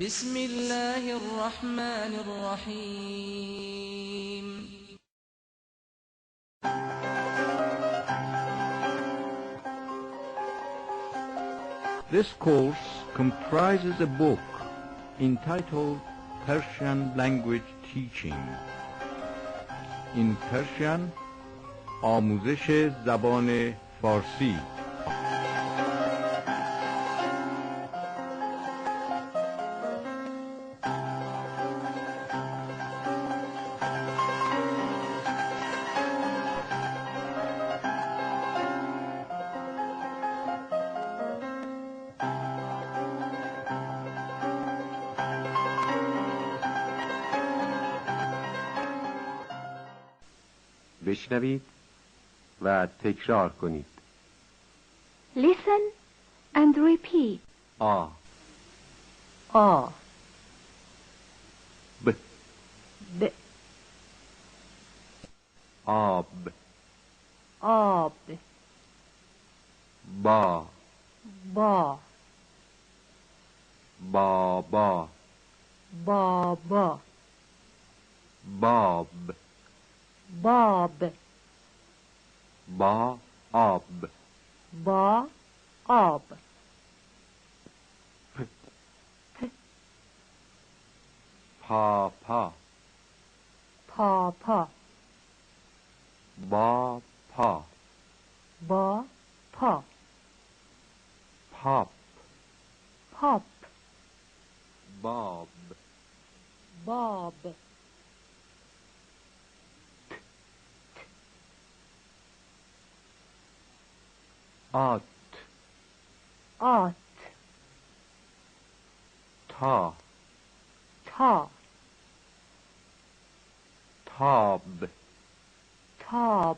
بسم الله الرحمن الرحیم. This course comprises a book entitled Persian Language Teaching. In Persian, آموزش زبان فارسی. بشنوید و تکرار کنید. Listen and repeat. آ A, ب B, آب Ab, با Ba, بابا Baba, باب Bab, با آب Ba, Ab, پاپا Papa, با پا Ba, Pa, پاپ Pop, باب Bob, آت At, تا Ta, تاب Tab,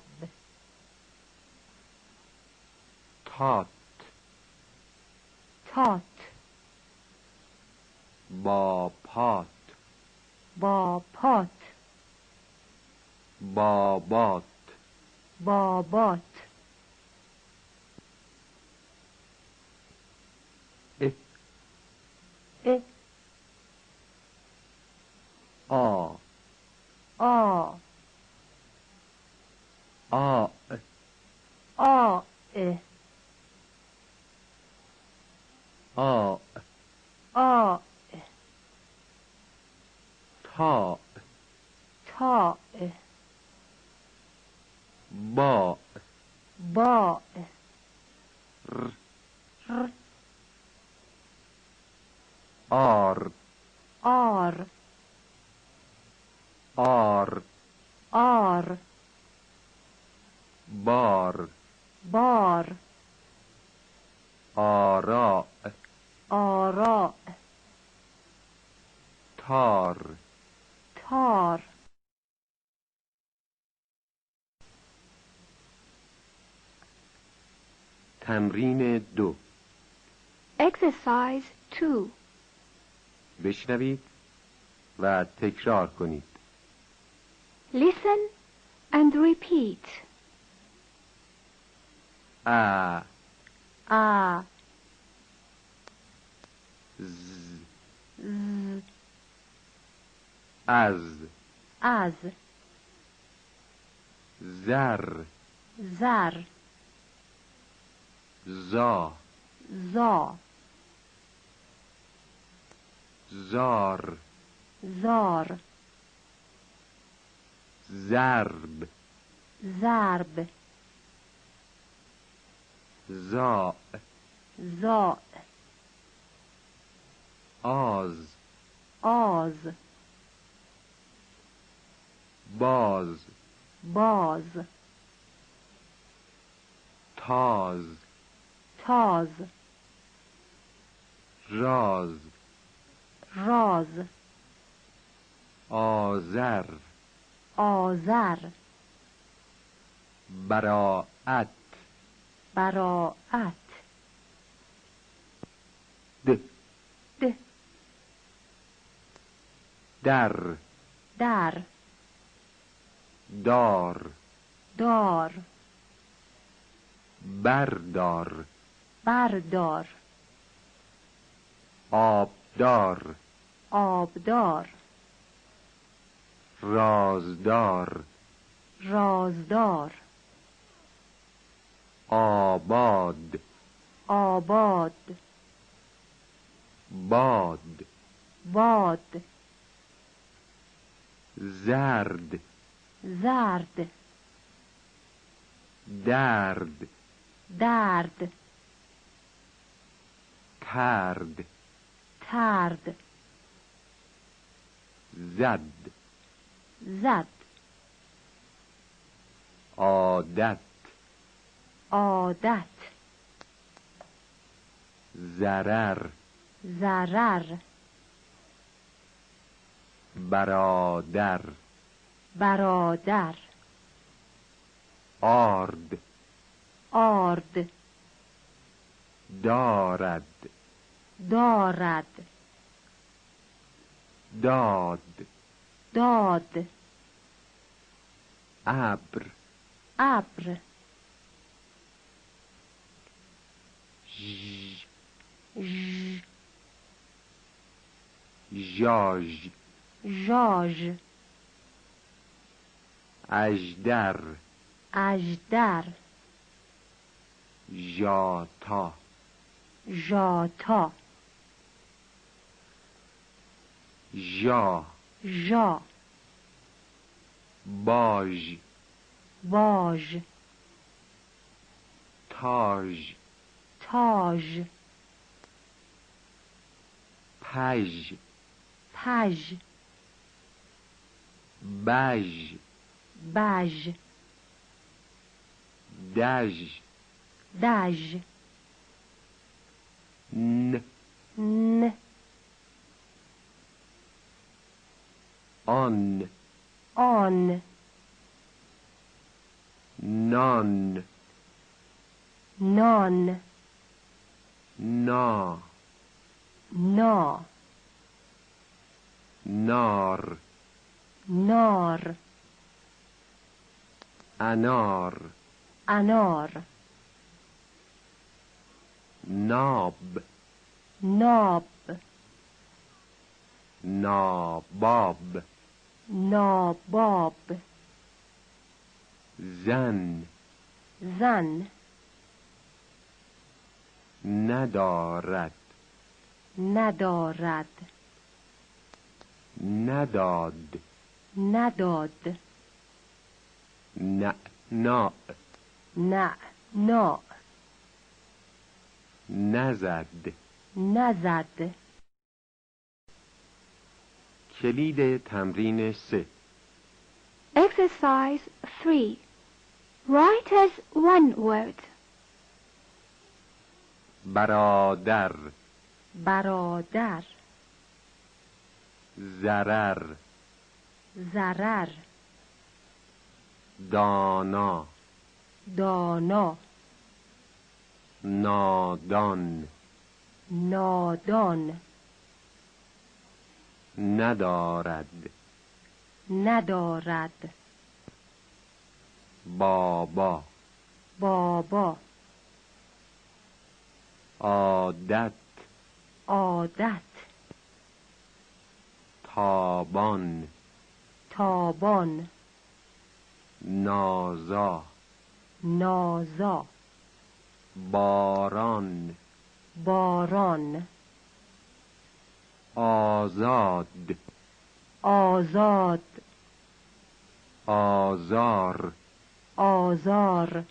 تات Tot, با پات Ba, Pot, بابات Babat, اه I, آ A, آ A, I, آ A, تا Ta, با Ba, ر R, آر Ar, آر Ar, بار Bar, آراء Ara, تار Tar, تمرین 2. Exercise 2. بشنوید و تکرار کنید. Listen and repeat. ا A, ز Z, از Az, زر Zar, زا Za, زار Zar, زرب Zarb, زا Za, آز Az, باز Baz, تاز Taz, راز Raz, آذر Azar, براءت Bara'at, د D, در Dar, دار Dar, بردار Bardar, آبدار آبدار رازدار رازدار آباد آباد باد باد زرد زرد درد درد ترد ترد زد زد عادت عادت ضرر ضرر برادر برادر آرد آرد دارد دارد داد داد ابر ابر ژ- ژ ژاژ ژاژ اژدر اژدر ژاتا ژاتا ژا ژا باژ باژ تاژ تاژ پژ پژ بژ بژ دژ دژ ن ن آن آن نان نان نا نا نار نار انار انار ناب ناب ناباب ناباب زن زن ندارد ندارد نداد نداد نه نا نه نا نزد نزد کلید تمرین 3 Exercise 3. Write as one word. برادر برادر ضرر ضرر دانا دانا نادان نادان ندارد ندارد بابا بابا عادت عادت تابان تابان نازا نازا باران باران آزاد آزاد آزار آزار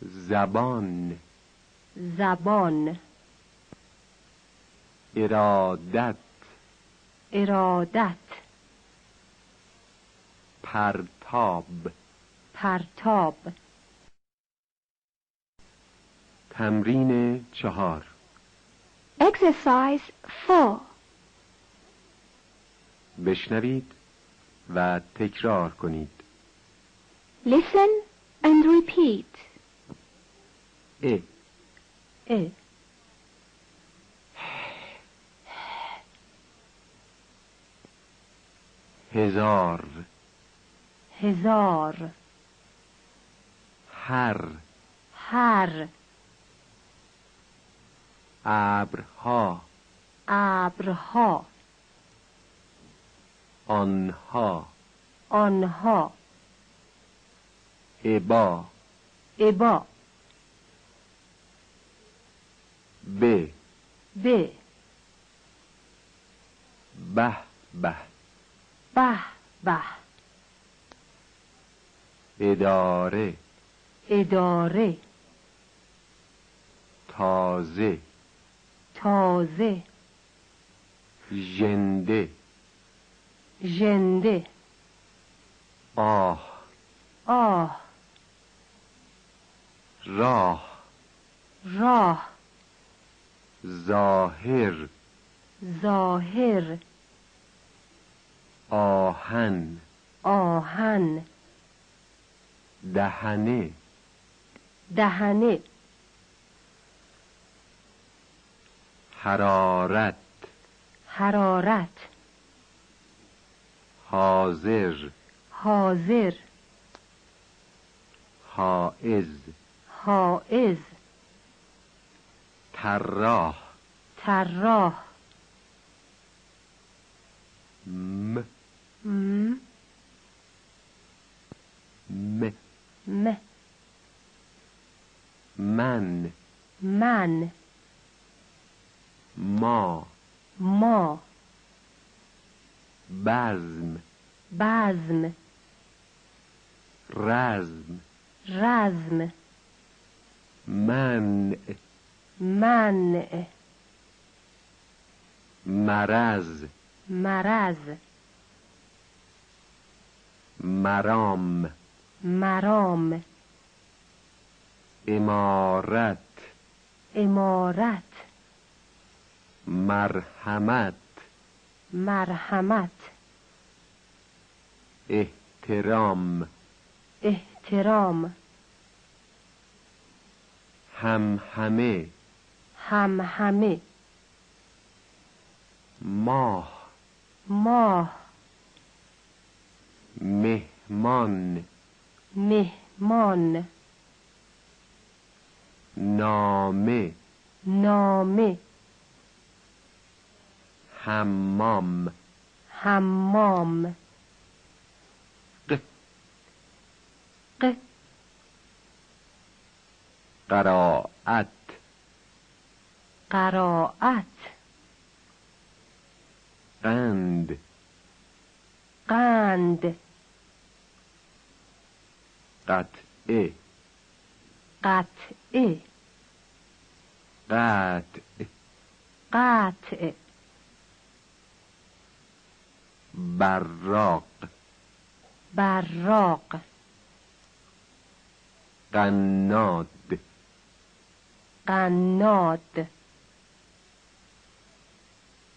زبان زبان ارادت ارادت پرتاب پرتاب تمرین 4 Exercise 4. بشنوید و تکرار کنید. Listen and repeat. ا ا هزار هزار هر هر ابرها ابرها آنها آنها ابا ابا ب ب به به به به اداره اداره تازه تازه ژنده ژنده آه آه راه راه ظاهر ظاهر آهن آهن دهنه دهنه حرارت حرارت حاضر حاضر حائز حائز طراح طراح م م م م من من ما ما بزم بزم رزم رزم منع منع مرض مرض مرام مرام امارت امارت مرحمت مرحمت احترام احترام همهمه همهمه ماه ماه مهمان مهمان نامه نامه حمام حمام ق ق قراءت قراءت قند قند قطعه قطعه قطع قطع براق براق قناد قناد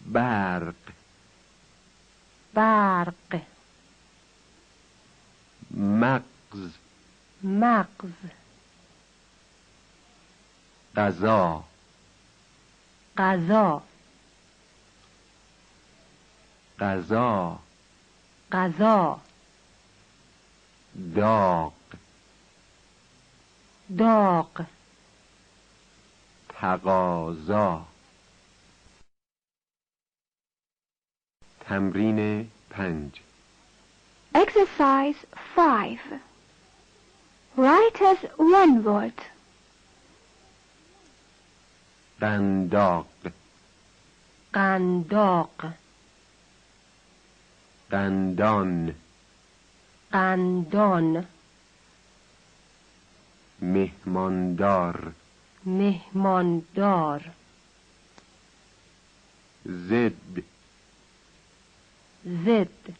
برق برق مغز مغز غذا غذا غذا غذا داغ داغ تقاضا. تمرین 5. Exercise 5. Write as one word. قنداق قنداق قندان قندان مهماندار مهماندار ضد ضد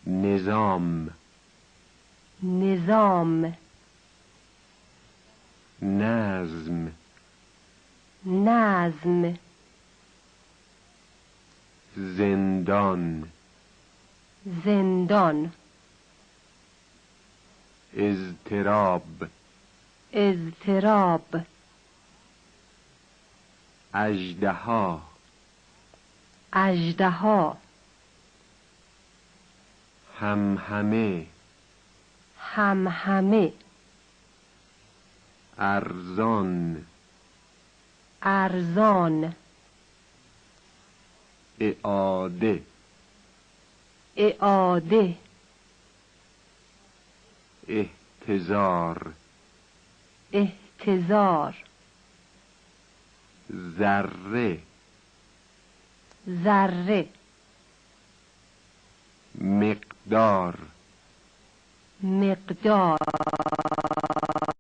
نظام نظام نظم نظم زندان زندان اضطراب اضطراب اژدها اژدها همهمه همهمه ارزان ارزان، اعاده، اعاده، احتضار، احتضار، ذره، ذره، مقدار، مقدار.